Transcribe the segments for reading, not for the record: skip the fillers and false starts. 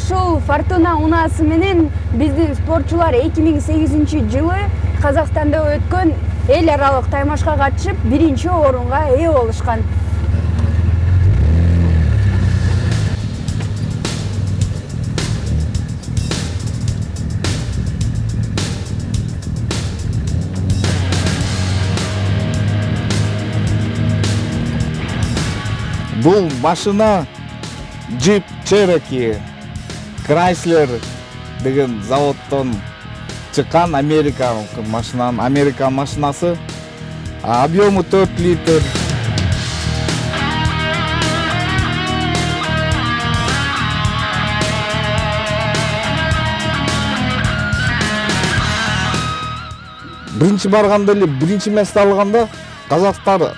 ушул Фортуна унаасы менен биздин спортчулар 2008-жылы Казакстанда өткөн эл аралык таймашка катышып, биринчи орунга ээ болушкан. Бул машина Jeep Cherokee Chrysler деген заводтон чыккан Америка машинасы. Объему 4 литр. Биринчи барганда эле биринчи месте алганда казактар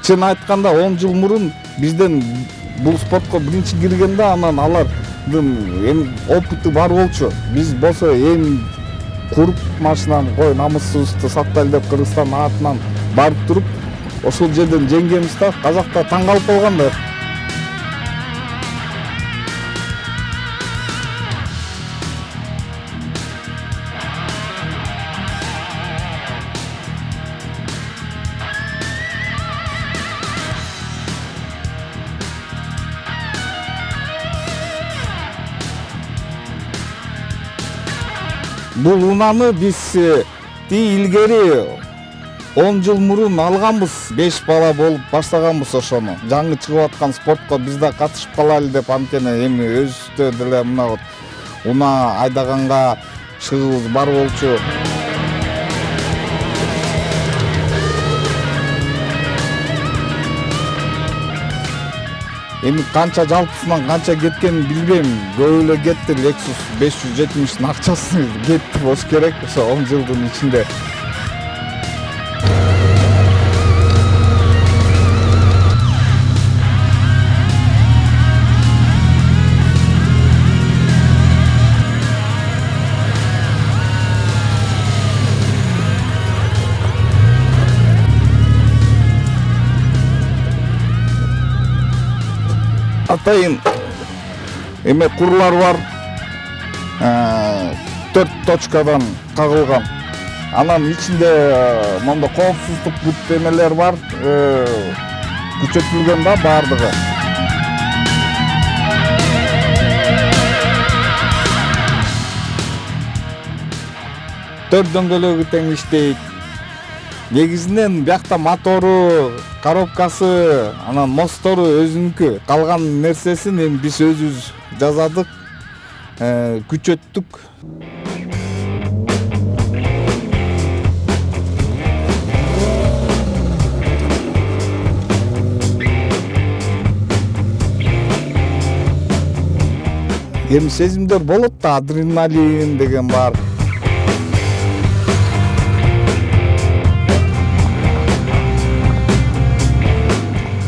чын айтканда 10 жыл мурун бизден бул спортко биринчи киргенде анан алардын эми опыты бар болчу. Биз болсо эми куруп машинаны кой намысыбызды сактайлы деп Кыргызстан атынан барып туруп ошол жерден жеңгенбиз да казактар таң калып калгандар. Бул унаны биз илгери 10 жыл мурун алганбыз. 5 бала болуп баштаганбыз ошону. Жаңы чыгып аткан спортко биз да катышып калайлы деп, анткени эми өзүбүздө деле мына уна айдаганга шыгыбыз бар болчу. Эми канча жалпысынан канча кеткенин билбейм. Көп эле кетти. Lexus 570'nin акчасы кетти болуш керек ошо 10 жылдын ичинде. Атайын эме курлар бар. 4 точкадан кагылган. Анан ичинде мондо коопсуздук бүт эмелер бар. Күчөтүлгөн да бардыгы. Төрт дөңгөлөгү тең иштейт. Негизинен биякта мотору, коробкасы, анан мостору өзүнүкү. Калган нерсесин эми биз өзүбүз жасадык, күчөттүк. Эми сезимдер болот да, адреналин деген бар.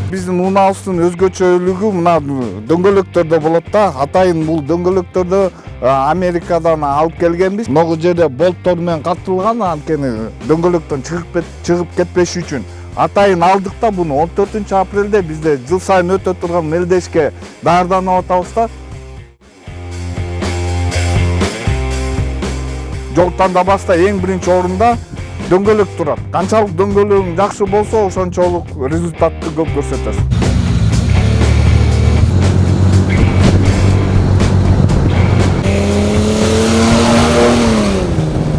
Биздин унаабыздын өзгөчөлүгү мына дөңгөлөктөрдө болот да. Атайын бул дөңгөлөктөрдө Америкадан алып келгенбиз. Могу жерде болттор менен каттырылган, анткени дөңгөлөктөн чыгып кетпеш үчүн. Атайын алдык да буну 14 апрелде бизде жыл сайын өтө турган мелдешке даярданып атабыз да. Жол тандабаста эң биринчи орунда дөңгөлөк турат. Канчалык дөңгөлөгүң жакшы болсо, ошончолук результатты көп көрсөтөсүң.